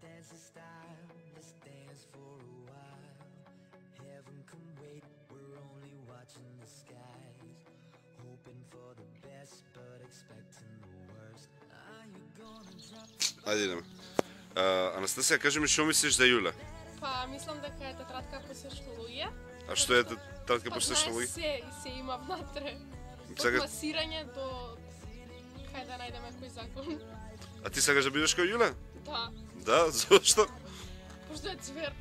dance in style, let's dance for a while. Heaven can wait, we're only watching the skies. Hoping for the best, but expecting the worst. Are you gonna drop? Ајде идеме. Анастасија, кажи ми што мислиш за Јуле? Па, мислам дека е тетрадка посешно луѓе. А што е тетрадка посешно луѓе? Се има внатре. Од Сега- масирање до кај да најдеме кој закон. А ти сакаш да бидеш кај Јуле? Да, Да, зошто? пошто е цвер.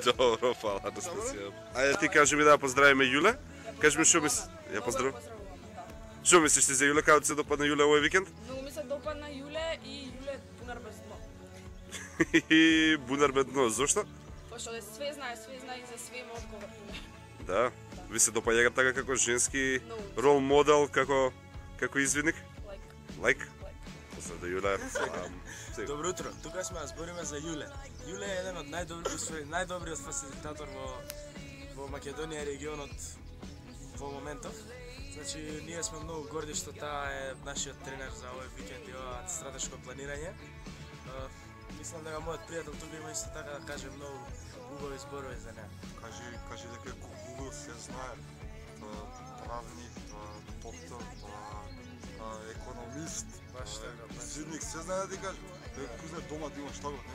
Добро, фала, Анастасија. Ајде ти кажи ми да поздравиме Јуле. Кажи ми што мислиш? Ја поздравам. Што мислиш ти за Јуле, како ти се допадна Јуле овој викенд? Многу ми се допадна Јуле и Јуле бунар без дно. И бунар без дно, зошто? Пошто да све знае и за све има одговор. Да, ви се допаѓа така како женски Многу. рол модел, како извидник? Лайк. Лайк? Поздрав до Јуле. Сега. Добро утро, тука сме да збориме за Јуле. Јуле е еден од најдобриот фасилитатор во Македонија и регионот во моментов. Значи, ние сме многу горди што таа е нашиот тренер за овој викенд и ова стратешко планирање. Мислам дека мојот пријател тука има исто така да каже многу убави зборови за неа. Кажи дека Google се знае. Тоа правник, тоа доктор, тоа економист, Баш така, баш. извидник, се знае да ти каже. Кој знае дома да имаш таго, не?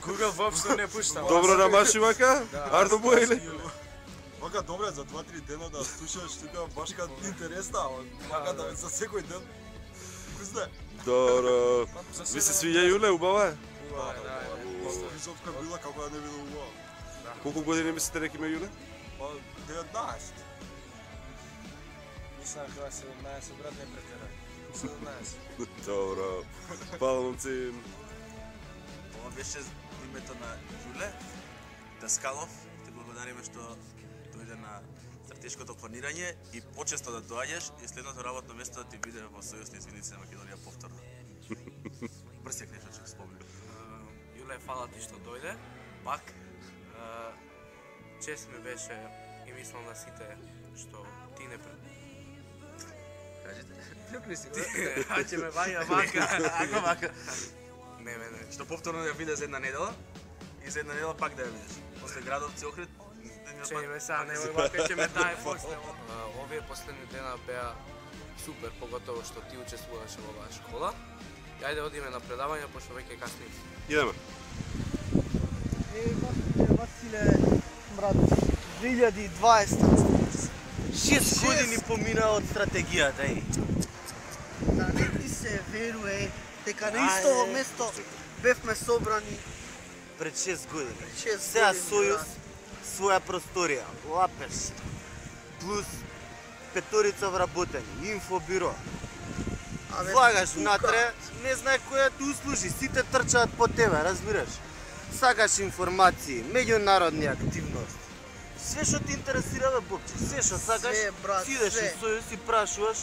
Google воопшто не пушта. Добро намаши вака? Ардо му или? Вака добре за 2-3 дена да слушаш тука баш кај интересна, вака да за секој ден. Кој знае? Добро. Ви се свиѓа Јуле, убава е? Убава, да. Висотка била како да не биде убава. Колку години мислите дека има Јуле? Па 19. Мислам дека 17, брат, не претерај. 17. Добро. Фала, момци. Ова беше името на Јуле Даскалов. Ти благодариме што дојде на стратешкото планирање и почесто да доаѓаш и следното работно место да ти биде во Сојуз на извидници на Македонија повторно. Брсек нешто ќе спомнам. Јуле, фала ти што дојде, пак. Чест ми беше и мислам на сите што ти не пред... Кажете. Плюкни си го. Ќе ме ваја вака, вака. Не. Што повторно да ја видиш за една недела и за една недела пак да ја видиш. После Градовци Охрид, Че ме са, не вака ќе ме тае после. Овие последни дена беа супер, поготово што ти учествуваше во оваа школа. И ајде одиме на предавање, пошто веќе касни. Идеме. Василе, брат, 2020. 6 години помина од стратегијата, Да не ти се веруе дека на исто место бевме собрани пред 6 години. Сега Сојуз, своја просторија, лапеш, плюс петорица вработени, инфобиро. Влагаш внатре, не знае која ти услужи, сите трчаат по тебе, разбираш? Сакаш информации, меѓународни активности. Све што ти интересира бе, Бобче, све што сакаш, си идеш у Сојуз и прашуваш,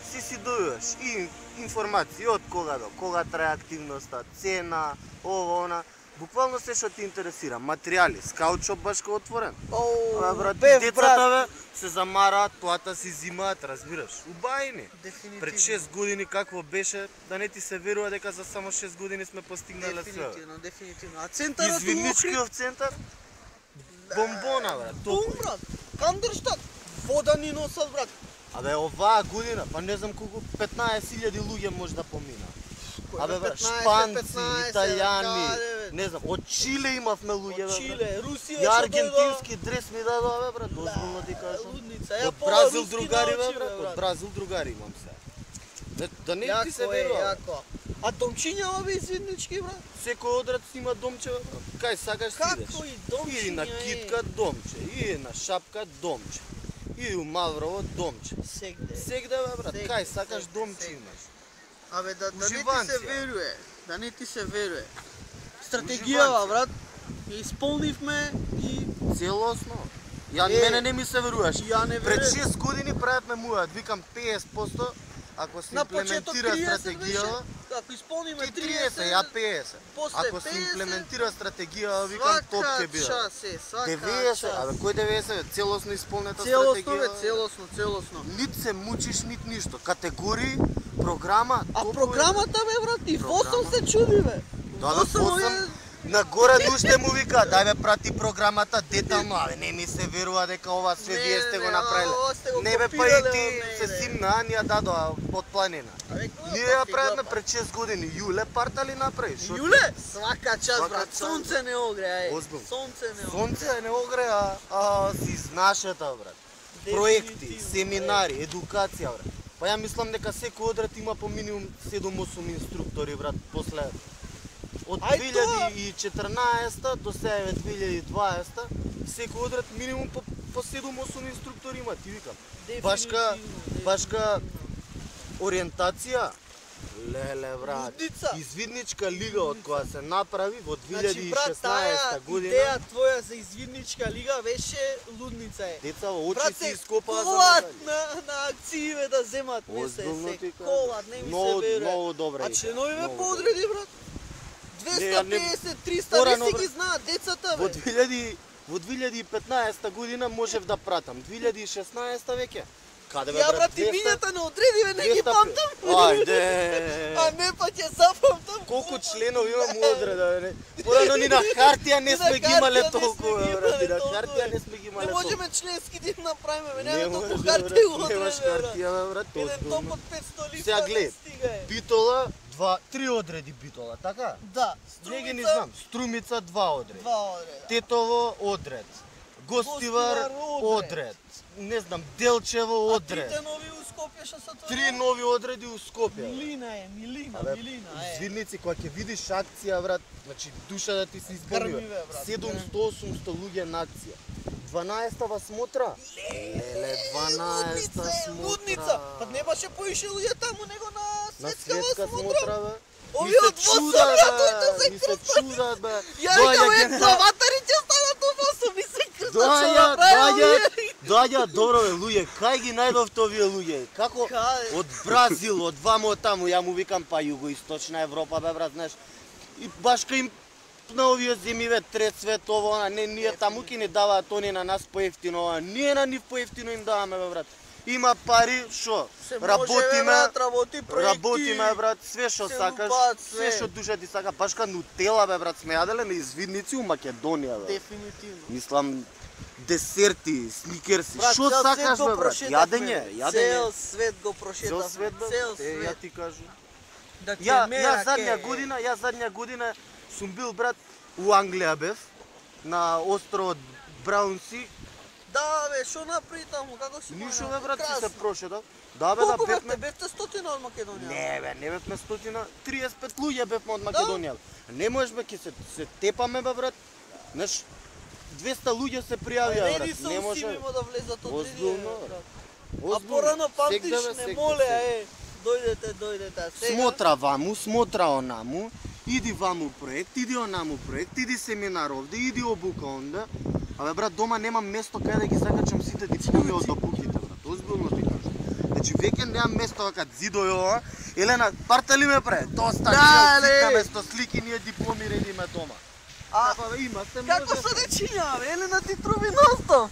си добиваш и информации од кога до кога трае активноста, цена, ова, она. Буквално се што ти интересира, материјали, скаутшоп баш кој отворен. Децата се замараат, плата си зимаат, разбираш. Убајни. Пред 6 години какво беше, да не ти се верува дека за само 6 години сме постигнале све. Дефинитивно. А центарот Извидничкиот центар? Бомбона, брат. Бум, брат. Кандерштат. Вода ни носат, брат. Абе, оваа година, па не знам колку, 15.000 луѓе може да помина. Абе, брат, шпанци, италијани, не знам, од Чиле имавме луѓе, брат. Чиле, Русија, и аргентински дрес ми дадоа, бе, брат, озбилно ти кажам. Од Бразил другари, бе, брат, од Бразил другари имам се. Да не ти се верува. А домчињава бе извиднички, брат? Секој одрат си има домче, бе, брат. Кај сакаш си идеш? Како и домчиња? Иди на Китка домче, иди на Шапка домче. Иди у Маврово домче. Сегде, бе, брат, кај сакаш домче имаш. Абе, да не ти се веруе, да не ти се веруе. Стратегијава, брат, ја исполнивме и... Целосно. Мене не ми се веруваш. Пред Пред 6 години правевме мујат, викам 50%, ако се имплементира стратегија, ако исполниме 30, ја 50. Ако се имплементира стратегија, викам топ ќе биде. 90, абе кој 90? Целосно исполнета стратегија. Целосно. Нит се мучиш, нит ништо. Категории, Програма? А програмата бе брат, и Фосъл се чуди бе. Да, Фосъл нагоре уште му вика, дај бе прати програмата детално, абе не ми се верува дека ова све вие сте го направиле. Не бе па и ти се симна, ние дадоа од планина. Ние ја правиме пред 6 години, Јуле парта ли направи? Јуле? Свака час брат, сонце не огреа, Сонце не огреа, а си знашета брат. Проекти, семинари, едукација брат. Па ја мислам дека секој одред има по минимум 7-8 инструктори брат, после од 2014 до сега 2020, секој одред минимум по 7-8 инструктори има, ти викам. Башка ориентација, леле брат, извидничка лига од која се направи во 2016 година. Идеја твоја за извидничка лига беше лудница е. Деца во очи си ископаа за колат на акцииве да земат МСС. Колат, не ми се верува. Многу добре. А членовиве поодреди брат. 250, 300, не си ги знаат децата бе. Во 2015 година можев да пратам. 2016 веќе. Каде бе брат? Ја брат и минјата не одреди бе, не ги памтам. Ајде. А не па ќе запамтам. Колку членови имам одреда бе. Порано ни на хартија не сме ги имале толку бе брат. На хартија не сме ги имале толку. Не можеме членски ден направиме бе, немаме толку хартија го одреди. Немаш хартија бе брат. Еден топ од 500 лифта сега не стига е. Битола, 3 одреди Битола, така? Да. Не ги не знам. Струмица 2 одреди. Тетово одред. Гостивар одред. Не знам, Делчево одред. 3 нови у Скопје што се тоа? 3 нови одреди у Скопје. Милина е, Милина е. Извидници, кога ќе видиш акција, брат, значи душа да ти се изборува. 700-800 луѓе на акција. 12-та смотра. Леле, 12-та смотра. Лудница. Па не баше поише луѓе таму него на светска смотра, бе. Овие од Восо, брат, ми се чудат, бе. Ја викам, главатари ќе станат од Восо, ми се крстат, Доаѓа, добро бе, луѓе, кај ги најдовте овие луѓе? Како? Од Бразил, од вамо таму, ја му викам, па југоисточна Европа, бе, брат, знаеш. И башка им на овие земји, трет свет, ово, не, ние таму ки ни даваат они на нас поевтино, ние на нив поевтино им даваме, бе, брат. Има пари, шо? Работиме, брат, све што сакаш, све што душа ти сака, башка нутела, бе, брат, сме јаделе на извидници у Македонија, бе. Дефинитивно. Мислам, десерти, сникерси, шо сакаш, бе, брат? Јадење. Цел свет го прошетавме. Цел свет, бе, ја ти кажу. Ја задња година сум бил, брат, у Англија бев, на островот Браунси. Да, бе, шо направи таму, како си Нишо, бе, брат, си се прошетав. Да, бе, да бевме. Бевте 100 од Македонија? Не, бе, не бевме 100, 35 луѓе бевме од Македонија. Не можеш, бе, ке се тепаме, бе, брат. Знаеш, 200 луѓе се пријавија, брат. Не може. Да влезат од Озбилно, брат. А порано памтиш, не моле, дојдете. Смотра ваму, смотра онаму, иди ваму проект, иди онаму проект, иди семинар овде, иди обука онде. Абе брат, дома немам место каде да ги закачам сите дипломи од обуките, брат. Озбилно ти кажам. Значи веќе немам место вака зидој ова. Елена, парта ли ме пре? Доста слика место слики, ние дипломи редиме дома. Има се може. Како се дечиња, бе? Елена ти труби ностов.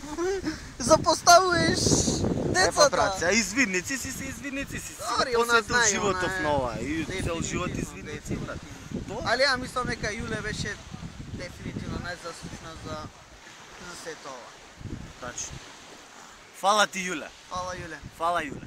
Запоставуваш децата. Епа брат, извидници си се извидници си. Посветил животов на ова и цел живот извидници, брат. Али ја мислам дека Јуле беше дефинитивно најзаслужна за сето ова. Тачно. Фала ти, Јуле. Фала, Јуле. Фала, Јуле.